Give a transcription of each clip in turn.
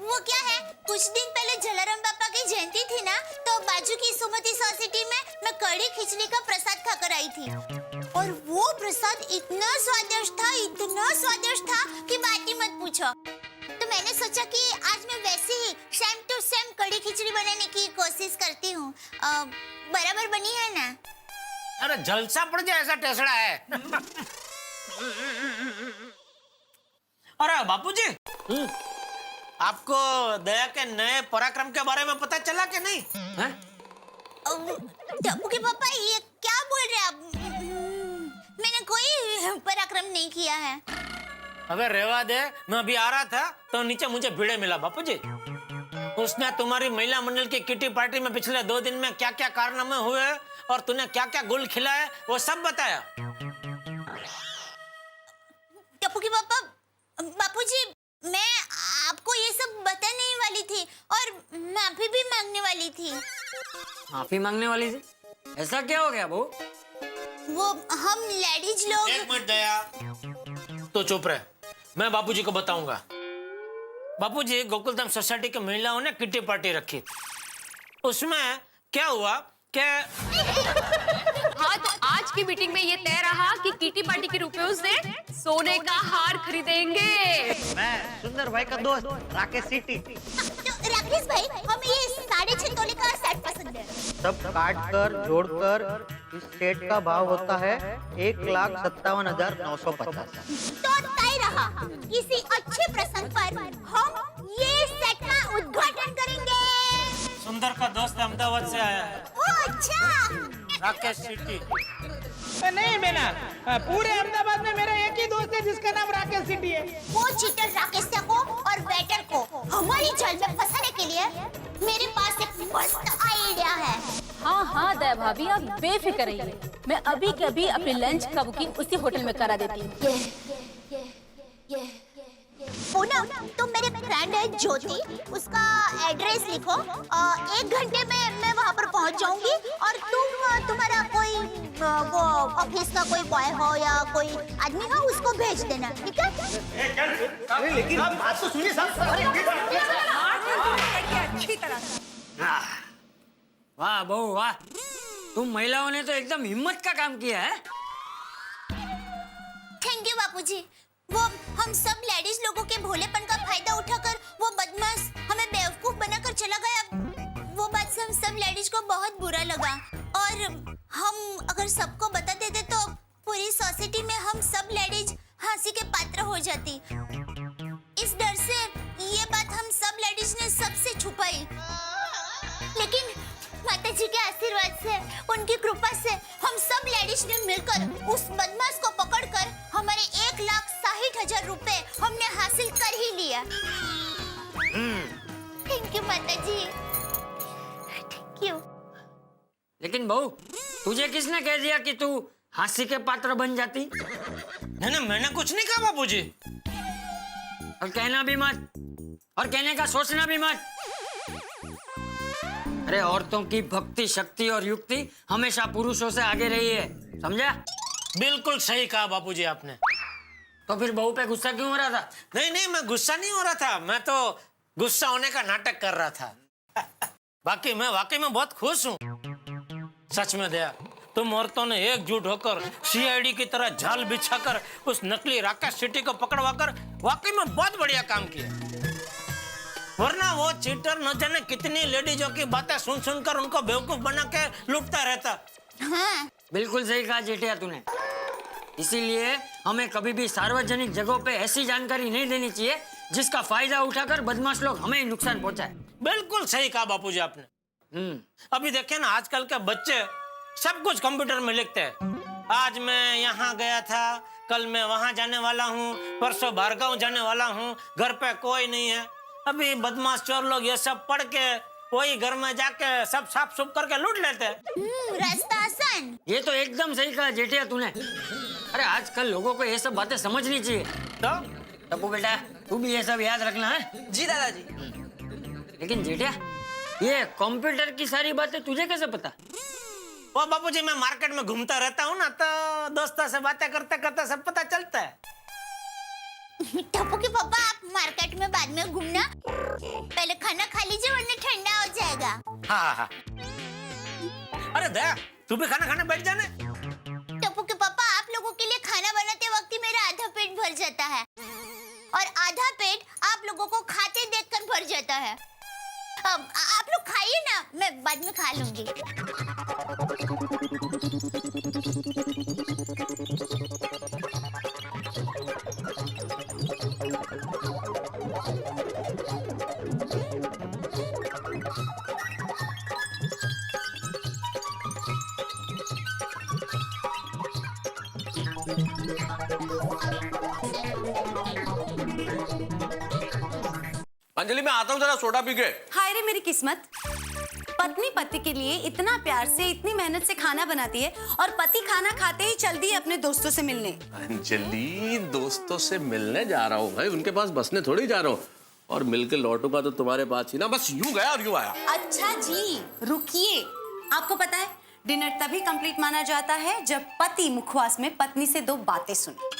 वो क्या है, कुछ दिन पहले जलाराम बापा की जयंती थी ना, तो बाजू की सुमति सोसाइटी में मैं कड़ी खिचड़ी का प्रसाद खाकर आई थी और वो प्रसाद इतना स्वादिष्ट था कि बात ही मत पूछो। तो मैंने सोचा कि आज मैं वैसे ही सेम टू सेम कड़ी खिचड़ी बनाने की कोशिश करती हूँ। बराबर बनी है ना? अरे जलसा पड़ जाए ऐसा टेसड़ा है। अरे बापूजी, आपको दया के नए पराक्रम के बारे में पता चला कि नहीं? हैं? टप्पू के पापा, ये क्या बोल रहे हैं आप? मैंने कोई पराक्रम नहीं किया है। अबे रेवा दे, मैं अभी आ रहा था तो नीचे मुझे भिड़े मिला बापूजी। उसने तुम्हारी महिला मंडल की किटी पार्टी में पिछले 2 दिन में क्या क्या कारनामे हुए और तूने क्या क्या गुल खिलाए वो सब बताया। टप्पू के पापा, बापूजी, मैं आपको ये सब बताने ही वाली थी और माफी भी मांगने वाली थी। माफी मांगने वाली थी? ऐसा क्या हो गया बहू? वो हम लेडीज लोग। एक मिनट दया, तो चुप रहे, मैं बापूजी को बताऊंगा। बापूजी, गोकुलधाम सोसाइटी की महिलाओं ने किटी पार्टी रखी। उसमें क्या हुआ कि हाँ, तो आज की मीटिंग में ये तय रहा कि किटी पार्टी के रुपयों से सोने का हार खरीदेंगे। मैं सुंदर भाई का दोस्त राकेश सिटी। तो राकेश भाई, हमें ये 6.5 तोले का सेट पसंद है। सब काट कर जोड़कर इस सेट का भाव होता है 1,57,950। तो तय रहा, किसी अच्छे प्रसंग पर हम ये सेट का उद्घाटन करेंगे। सुंदर का दोस्त अहमदाबाद से आया है, ओ अच्छा। राकेश सिटी। नहीं बेना, पूरे अहमदाबाद में मेरा एक ही दोस्त है जिसका नाम राकेश सिटी है। वो चीटर राकेश को और वेटर को हमारी जाल में फंसाने के लिए मेरे पास एक मस्त आइडिया है। हाँ हाँ दया भाभी, आप बेफिक्र रहिए, मैं अभी के अभी अपनी लंच का बुकिंग उसी होटल में करा देती हूँ। पूनम, तुम मेरे फ्रेंड है ज्योति, उसका एड्रेस लिखो। 1 घंटे में मैं वहाँ पर पहुँच जाऊंगी और तुम्हारा कोई वो ऑफिस का कोई बॉय हो या कोई आदमी हो, उसको भेज देना, ठीक है? लेकिन बात तो सुनिए साहब। वाह बहू वाह, तुम महिलाओं ने तो एकदम हिम्मत का काम किया है। थैंक यू बापूजी। वो हम सब लेडीज लोगों के भोलेपन का फायदा उठाकर वो बदमाश हमें बेवकूफ बनाकर चला गया। वो बात से हम सब लेडीज को बहुत बुरा लगा और हम अगर सबको बता देते तो पूरी सोसाइटी में हम सब लेडीज हंसी के पात्र हो जाती। इस डर से ये बात हम सब लेडीज ने सबसे छुपाई, लेकिन माता जी के आशीर्वाद से, उनकी कृपा से हम सब लेडीज ने मिलकर उस बदमाश को पकड़कर हमारे 1,60,000 रुपए हमने हासिल कर ही लिया। थैंक यू माता जी, थैंक यू। लेकिन बहू, तुझे किसने कह दिया कि तू हास्य के पात्र बन जाती? नहीं, मैंने कुछ नहीं कहा बापूजी। और कहना भी मत, और कहने का सोचना भी मत। अरे औरतों की भक्ति, शक्ति और युक्ति हमेशा पुरुषों से आगे रही है, समझा? बिल्कुल सही कहा बापूजी आपने। तो फिर बहू पे गुस्सा क्यों हो रहा था? नहीं, मैं गुस्सा नहीं हो रहा था, मैं तो गुस्सा होने का नाटक कर रहा था। बाकी मैं वाकई में बहुत खुश हूँ। सच में दया, तुम औरतों ने एकजुट होकर सीआईडी की तरह जाल बिछाकर उस नकली राकेश सिटी को पकड़वाकर वाकई में बहुत बढ़िया काम किया। वरना वो चीटर न जाने कितनी लेडीजों की बातें सुन सुनकर उनको बेवकूफ बना के लुटता रहता। हाँ। बिल्कुल सही कहा जेठिया तूने। इसीलिए हमें कभी भी सार्वजनिक जगहों पे ऐसी जानकारी नहीं देनी चाहिए जिसका फायदा उठाकर बदमाश लोग हमें नुकसान पहुंचाए। बिल्कुल सही कहा बापूजी आपने। अभी देखिए ना, आजकल के बच्चे सब कुछ कंप्यूटर में लिखते हैं। आज मैं यहाँ गया था, कल मैं वहाँ जाने वाला हूँ, परसों भार्गव जाने वाला हूँ, घर पे कोई नहीं है। अभी बदमाश चोर लोग ये सब पढ़ के वही घर में जाके सब साफ सुफ करके लूट लेते हैं। रास्ता आसान। ये तो एकदम सही कहा जेठिया तूने। अरे आजकल लोगों को ये सब बातें समझनी चाहिए। तो टप्पू बेटा, तू भी ये सब याद रखना है। जी दादाजी। लेकिन जेठिया, ये कंप्यूटर की सारी बातें तुझे कैसे पता? वो बापूजी, मैं मार्केट में घूमता रहता हूँ ना, तो दोस्तों से बातें करते करते सब पता चलता है। टप्पू के पापा, आप मार्केट में बाद में घूमना, पहले खाना खा लीजिए वरना ठंडा हो जाएगा। हाँ हाँ। अरे दया, तू भी खाना खाने बैठ जाने। टप्पू के पापा, आप लोगों के लिए खाना बनाते वक्त ही मेरा आधा पेट भर जाता है और आधा पेट आप लोगों को खाते देखकर भर जाता है। अब आप लोग खाइए ना, मैं बाद में खा लूंगी। अंजलि मैं आता हूँ जरा सोडा पी के। हाय रे मेरी किस्मत, पत्नी पति के लिए इतना प्यार से इतनी मेहनत से खाना बनाती है और पति खाना खाते ही चल दी अपने दोस्तों से मिलने। अंजलि दोस्तों से मिलने जा रहा हूँ भाई, उनके पास बसने थोड़ी जा रहा हूँ, और मिलके लौटूंगा तो तुम्हारे पास ही ना, बस यूं गया और यूं आया। अच्छा जी रुकिए, आपको पता है डिनर तभी कंप्लीट माना जाता है जब पति मुखवास में पत्नी से 2 बातें सुने।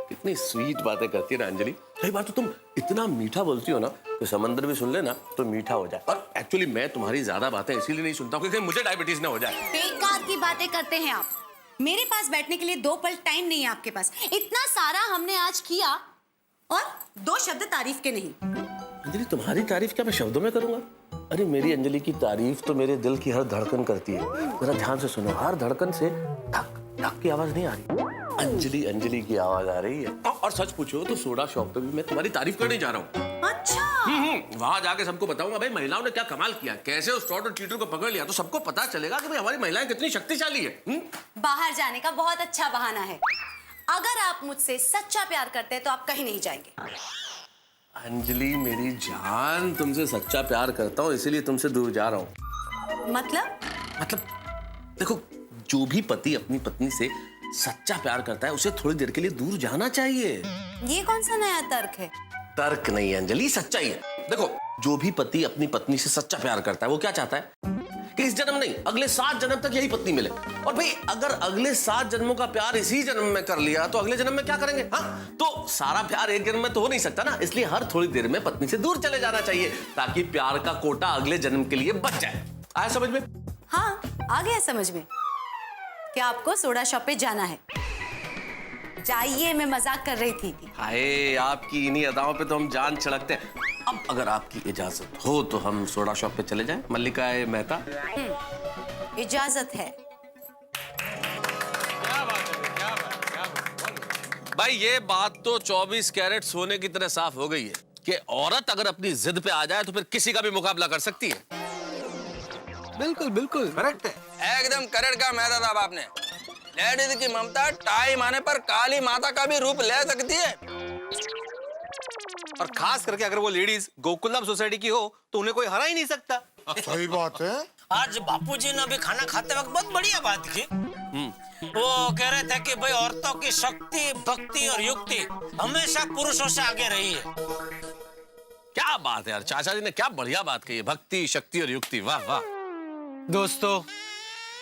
कितनी स्वीट बातें करती है ना अंजलि। कई बार तो तुम इतना मीठा बोलती हो ना, तो समंदर भी सुन लेना तो मीठा हो जाए। और एक्चुअली मैं तुम्हारी ज्यादा बातें इसीलिए नहीं सुनता हूँ क्योंकि मुझे डायबिटीज ना हो जाए। बेकार की बातें करते हैं आप। मेरे पास बैठने के लिए 2 पल टाइम नहीं है आपके पास। इतना सारा हमने आज किया और 2 शब्द तारीफ के नहीं। अंजलि तुम्हारी तारीफ क्या मैं शब्दों में करूंगा? अरे मेरी अंजलि की तारीफ तो मेरे दिल की हर धड़कन करती है। जरा ध्यान से सुनो, हर धड़कन से धक धक की आवाज नहीं आ रही, अंजलि अंजलि की आवाज आ रही है। और सच पूछो तो सोडा शॉप पे भी मैं तुम्हारी तारीफ करने जा रहा हूँ। अच्छा। वहां जाके सबको बताऊंगा भाई महिलाओं ने क्या कमाल किया, कैसे उस फ्रॉड और चीटर को पकड़ लिया, तो सबको पता चलेगा कि भाई हमारी महिलाएं कितनी शक्तिशाली है। बाहर जाने का बहुत अच्छा बहाना है। अगर आप मुझसे सच्चा प्यार करते हैं तो आप कहीं नहीं जाएंगे। अंजलि मेरी जान, तुमसे सच्चा प्यार करता हूँ इसीलिए तुमसे दूर जा रहा हूँ। मतलब देखो, जो भी पति अपनी पत्नी से सच्चा प्यार करता है उसे थोड़ी देर के लिए दूर जाना चाहिए। ये कौन सा नया तर्क है? तर्क नहीं अंजलि, सच्चाई है। देखो, जो भी पति अपनी पत्नी से सच्चा प्यार करता है वो क्या चाहता है कि इस जन्म नहीं अगले 7 जन्म तक यही पत्नी मिले। और भाई अगर अगले 7 जन्मों का प्यार इसी जन्म में कर लिया तो अगले जन्म में क्या करेंगे? हाँ, तो सारा प्यार एक जन्म में तो हो नहीं सकता ना, इसलिए हर थोड़ी देर में पत्नी से दूर चले जाना चाहिए ताकि प्यार का कोटा अगले जन्म के लिए बच जाए। आया समझ में? हाँ, आ गया समझ में। क्या आपको सोडा शॉप पे जाना है? जाइए, मैं मजाक कर रही थी। हाय, आपकी इन्हीं अदाओं पे तो हम जान छिड़कते हैं। अब अगर आपकी इजाजत हो तो हम सोडा शॉप पे चले जाएं, मल्लिका मेहता। इजाजत है। भाई ये बात तो 24 कैरेट सोने की तरह साफ हो गई है कि औरत अगर अपनी जिद पे आ जाए तो फिर किसी का भी मुकाबला कर सकती है। बिल्कुल बिल्कुल करेक्ट है, एकदम करेक्ट का मैदा था आपने। लेडीज की ममता टाइम आने पर काली माता का भी रूप ले सकती है। और खास करके अगर वो लेडीज गोकुलधाम सोसाइटी की हो तो उन्हें कोई हरा ही नहीं सकता। सही बात है। आज बापूजी ने अभी खाना खाते वक्त बहुत बढ़िया बात की। वो कह रहे थे कि भाई औरतों की शक्ति, भक्ति और युक्ति हमेशा पुरुषों से आगे रही है। क्या बात है यार, चाचा जी ने क्या बढ़िया बात कही है, भक्ति, शक्ति और युक्ति। वाह वाह। दोस्तों,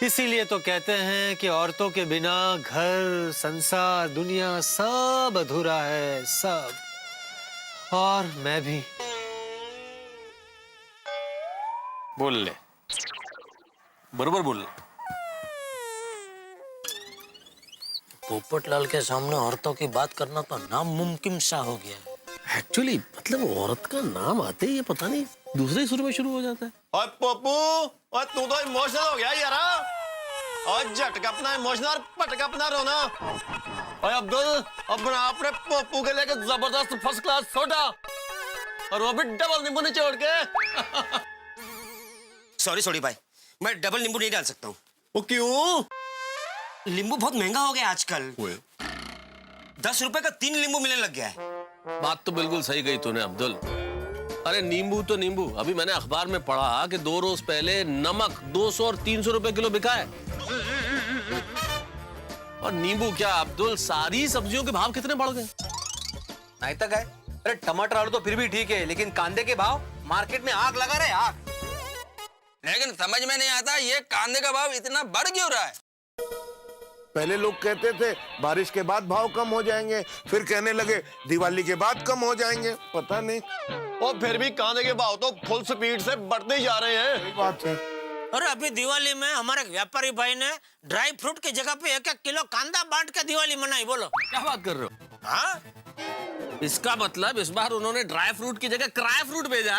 इसीलिए तो कहते हैं कि औरतों के बिना घर, संसार, दुनिया सब अधूरा है, सब। और मैं भी। बोल ले, बरोबर बोल ले। पोपटलाल के सामने औरतों की बात करना तो नामुमकिन सा हो गया। एक्चुअली मतलब औरत का नाम आते ही ये पता नहीं दूसरे सुर में शुरू हो जाता है। और पप्पू, और तू तो इमोशनल हो गया यार। और झटका अपना इमोशनल, पटका अपना रोना। और अब्दुल, अपना अपने पप्पू के लेके जबरदस्त फर्स्ट क्लास सोडा, और वो भी डबल नींबू निचोड़ के। सॉरी भाई, मैं डबल नींबू नहीं डाल सकता हूँ। वो क्यों? नींबू बहुत महंगा हो गया आजकल। 10 रुपए का 3 नींबू मिलने लग गया है। बात तो बिल्कुल सही कही तूने अब्दुल। अरे नींबू तो नींबू, अभी मैंने अखबार में पढ़ा कि 2 रोज पहले नमक 200 और 300 रुपए किलो बिका है। और नींबू क्या अब्दुल, सारी सब्जियों के भाव कितने बढ़ गए। नहीं तक है। अरे टमाटर आलू तो फिर भी ठीक है, लेकिन कांदे के भाव मार्केट में आग लगा रहे, आग। लेकिन समझ में नहीं आता ये कांदे का भाव इतना बढ़ क्यों रहा है। पहले लोग कहते थे बारिश के बाद भाव कम हो जाएंगे, फिर कहने लगे दिवाली के बाद कम हो जाएंगे। पता नहीं। और फिर भी कांदे के भाव तो फुल स्पीड से बढ़ते ही जा रहे हैं। सही बात है। अरे अभी दिवाली में हमारे व्यापारी भाई ने ड्राई फ्रूट की जगह पे 1-1 किलो कांदा बांट के दिवाली मनाई। बोलो क्या बात कर रहे हो? हाँ, इसका मतलब इस बार उन्होंने ड्राई फ्रूट की जगह क्राई फ्रूट भेजा।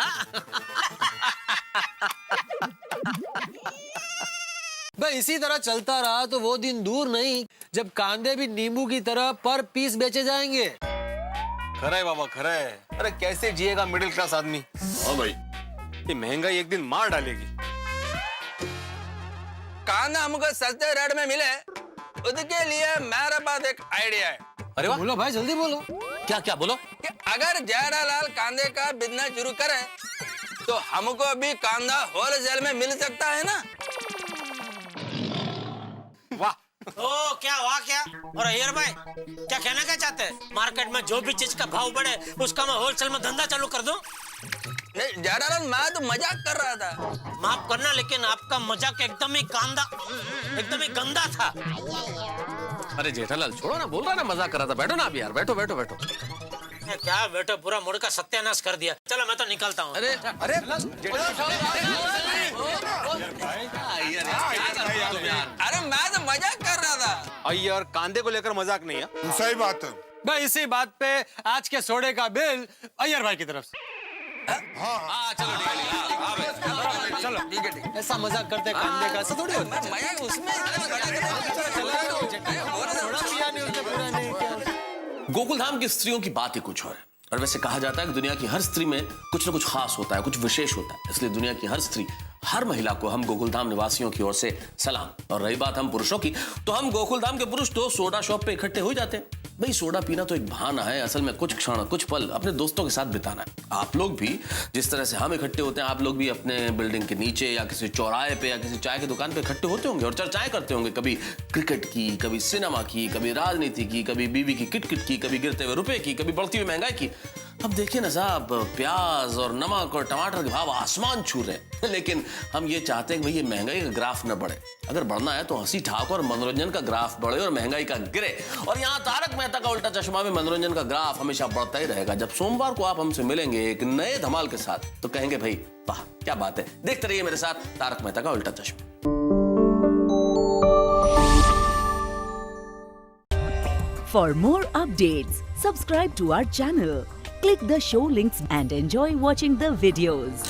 भाई इसी तरह चलता रहा तो वो दिन दूर नहीं जब कांदे भी नींबू की तरह पर पीस बेचे जाएंगे। खरा है बाबा, खरा है। अरे कैसे जिएगा मिडिल क्लास आदमी। हाँ भाई, ये महंगाई एक दिन मार डालेगी। कांदा हमको सस्ते रेट में मिले, उसके लिए मेरे पास एक आइडिया है। अरे वाह, बोलो भाई, जल्दी बोलो। क्या क्या बोलो? कि अगर जयरालाल कांदे का बिजनेस शुरू करे तो हमको भी कांदा होलसेल में मिल सकता है ना। वाह। ओ क्या वाह क्या। और अय्यर भाई क्या कहना क्या चाहते हैं? मार्केट में जो भी चीज का भाव बढ़े उसका मैं होलसेल में धंधा चालू कर दूं? नहीं जयरालाल, मैं तो मजाक कर रहा था। माफ करना, लेकिन आपका मजाक एकदम ही गंदा था। अरे जेठालाल छोड़ो ना, बोल रहा ना मजाक कर रहा था। बैठो ना आप यार, बैठो बैठो बैठो। क्या बेटो, पूरा मूड का सत्यानाश कर दिया। चलो मैं तो निकलता हूँ। अरे अरे अरे मैं तो मजाक कर रहा था। अय्यर, कांदे को लेकर मजाक नहीं है। सही बात है। भाई इसी बात पे आज के सोडे का बिल अय्यर भाई की तरफ से। हाँ चलो ठीक है, चलो ठीक है। ऐसा मजाक करते कांदे का, ऐसा थोड़ी होता है। मैं उसमें गोकुलधाम की स्त्रियों की बात ही कुछ और है। और वैसे कहा जाता है कि दुनिया की हर स्त्री में कुछ न कुछ खास होता है, कुछ विशेष होता है। इसलिए दुनिया की हर स्त्री, हर महिला को हम गोकुलधाम निवासियों की ओर से सलाम। और रही बात हम पुरुषों की, तो हम गोकुलधाम के पुरुष तो सोडा शॉप पे इकट्ठे हो जाते हैं। भाई सोडा पीना तो एक बहाना है, असल में कुछ क्षण, कुछ पल अपने दोस्तों के साथ बिताना है। आप लोग भी जिस तरह से हम इकट्ठे होते हैं, आप लोग भी अपने बिल्डिंग के नीचे या किसी चौराहे पे या किसी चाय की दुकान पे इकट्ठे होते होंगे और चर्चाएं करते होंगे। कभी क्रिकेट की, कभी सिनेमा की, कभी राजनीति की, कभी बीवी की किटकिट की, कभी गिरते हुए रुपए की, कभी बढ़ती हुई महंगाई की। अब देखिए ना साहब, प्याज और नमक और टमाटर के भाव आसमान छू रहे हैं। लेकिन हम ये चाहते हैं कि भाई ये महंगाई का ग्राफ न बढ़े। अगर बढ़ना है तो हंसी ठाकुर और मनोरंजन का ग्राफ बढ़े और महंगाई का गिरे। और यहाँ तारक मेहता का उल्टा चश्मा में मनोरंजन का ग्राफ हमेशा बढ़ता ही रहेगा। जब सोमवार को आप हमसे मिलेंगे एक नए धमाल के साथ, तो कहेंगे भाई वाह क्या बात है। देखते रहिए मेरे साथ तारक मेहता का उल्टा चश्मा। For more updates, subscribe to our channel, click the show links and enjoy watching the videos.